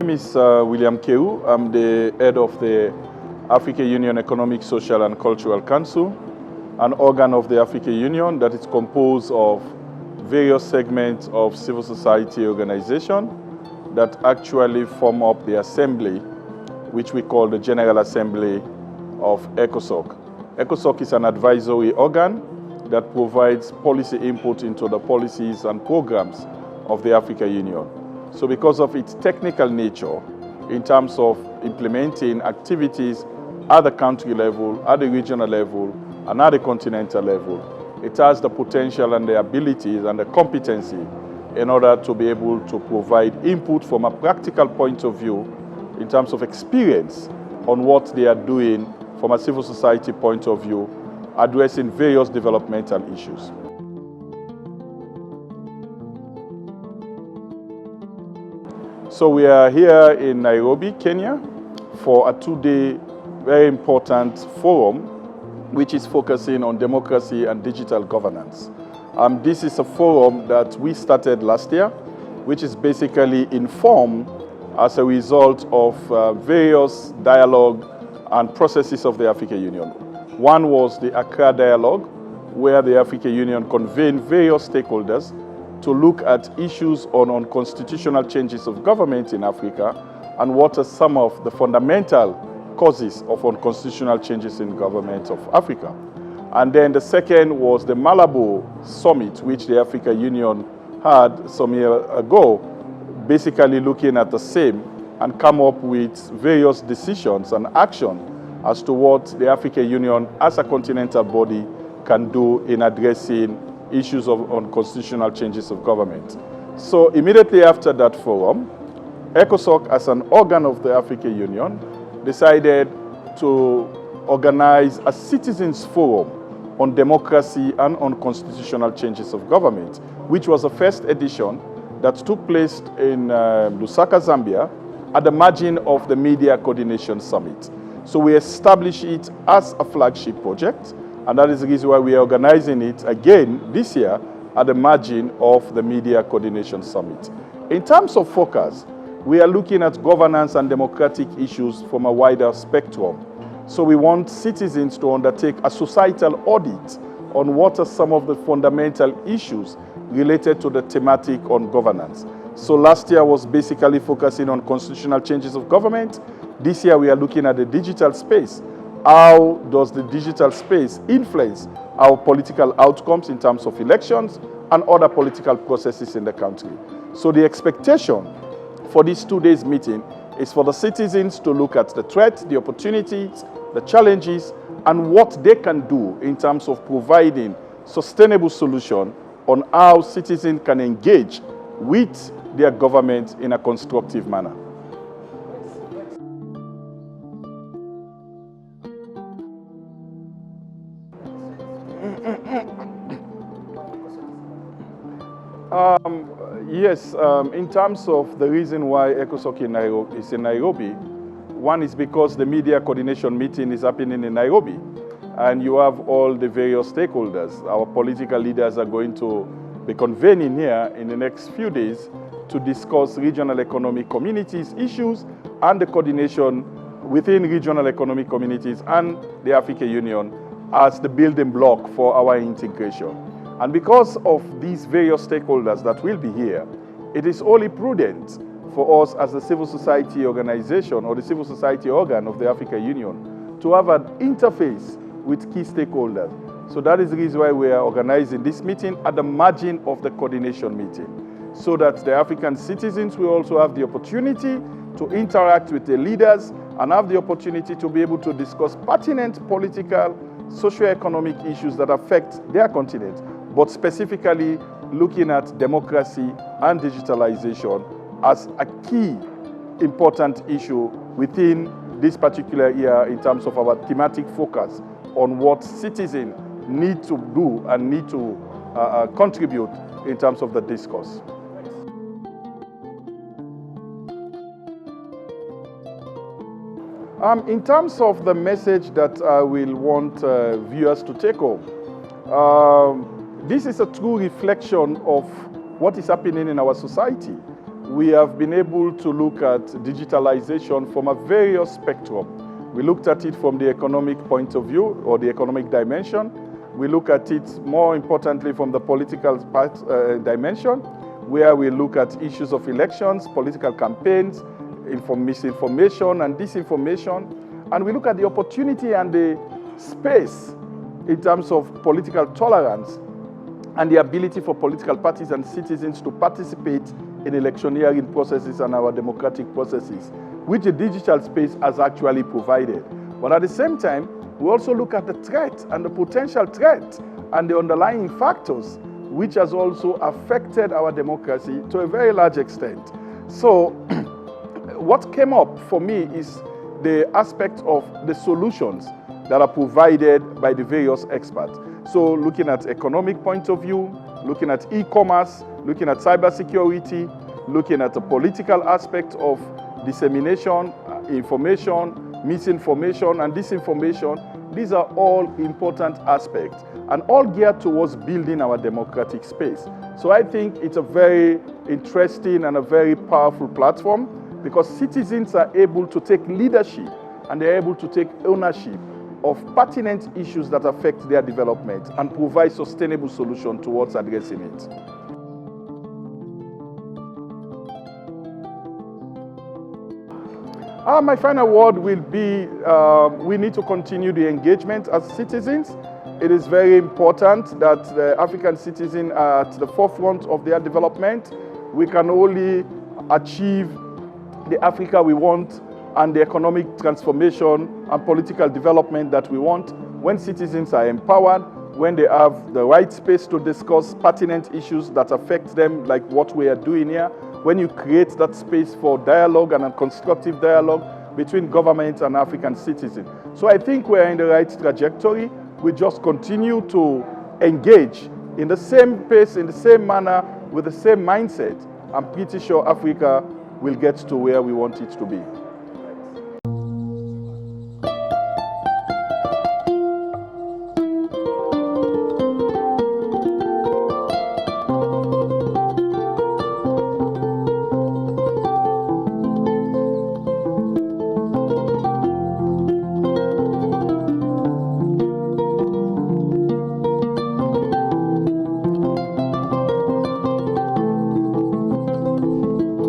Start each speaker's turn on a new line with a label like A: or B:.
A: My name is William Carew. I'm the head of the African Union Economic, Social and Cultural Council, an organ of the African Union that is composed of various segments of civil society organization that actually form up the assembly, which we call the General Assembly of ECOSOCC. ECOSOCC is an advisory organ that provides policy input into the policies and programs of the African Union. So because of its technical nature, in terms of implementing activities at the country level, at the regional level, and at the continental level, it has the potential and the abilities and the competency in order to be able to provide input from a practical point of view in terms of experience on what they are doing from a civil society point of view, addressing various developmental issues. So we are here in Nairobi, Kenya, for a two-day very important forum which is focusing on democracy and digital governance. This is a forum that we started last year, which is basically informed as a result of various dialogue and processes of the African Union. One was the Accra Dialogue, where the African Union convened various stakeholders to look at issues on unconstitutional changes of government in Africa and what are some of the fundamental causes of unconstitutional changes in government of Africa. And then the second was the Malabo Summit, which the African Union had some years ago, basically looking at the same and come up with various decisions and action as to what the African Union as a continental body can do in addressing issues of unconstitutional changes of government. So immediately after that forum, ECOSOCC as an organ of the African Union decided to organize a citizens forum on democracy and on constitutional changes of government, which was the first edition that took place in Lusaka, Zambia, at the margin of the Media Coordination Summit. So we established it as a flagship project, and that is the reason why we are organizing it again this year at the margin of the Media Coordination Summit. In terms of focus, we are looking at governance and democratic issues from a wider spectrum. So we want citizens to undertake a societal audit on what are some of the fundamental issues related to the thematic on governance. So last year was basically focusing on constitutional changes of government. This year we are looking at the digital space. How does the digital space influence our political outcomes in terms of elections and other political processes in the country? So the expectation for this 2 days meeting is for the citizens to look at the threats, the opportunities, the challenges, and what they can do in terms of providing sustainable solution on how citizens can engage with their government in a constructive manner. Yes, in terms of the reason why ECOSOCC is in Nairobi, one is because the media coordination meeting is happening in Nairobi, and you have all the various stakeholders. Our political leaders are going to be convening here in the next few days to discuss regional economic communities issues and the coordination within regional economic communities and the African Union as the building block for our integration. And because of these various stakeholders that will be here, it is only prudent for us as a civil society organization or the civil society organ of the African Union to have an interface with key stakeholders. So that is the reason why we are organizing this meeting at the margin of the coordination meeting, so that the African citizens will also have the opportunity to interact with the leaders and have the opportunity to be able to discuss pertinent political, socio-economic issues that affect their continent, but specifically looking at democracy and digitalization as a key important issue within this particular year in terms of our thematic focus on what citizens need to do and need to contribute in terms of the discourse. In terms of the message that I will want viewers to take home, this is a true reflection of what is happening in our society. we have been able to look at digitalization from a various spectrum. We looked at it from the economic point of view, or the economic dimension. We look at it more importantly from the political dimension, where we look at issues of elections, political campaigns, misinformation and disinformation. And we look at the opportunity and the space in terms of political tolerance and the ability for political parties and citizens to participate in electioneering processes and our democratic processes, which the digital space has actually provided. But at the same time, we also look at the threat and the potential threat and the underlying factors which has also affected our democracy to a very large extent. So what came up for me is the aspect of the solutions that are provided by the various experts. So looking at economic point of view, looking at e-commerce, looking at cybersecurity, looking at the political aspect of dissemination, information, misinformation and disinformation. These are all important aspects and all geared towards building our democratic space. So I think it's a very interesting and a very powerful platform because citizens are able to take leadership and they're able to take ownership of pertinent issues that affect their development and provide sustainable solutions towards addressing it. My final word will be we need to continue the engagement as citizens. It is very important that the African citizens are at the forefront of their development. We can only achieve the Africa we want and the economic transformation and political development that we want when citizens are empowered, when they have the right space to discuss pertinent issues that affect them, like what we are doing here, when you create that space for dialogue and a constructive dialogue between government and African citizens. So I think we're in the right trajectory. We just continue to engage in the same pace, in the same manner, with the same mindset. I'm pretty sure Africa will get to where we want it to be.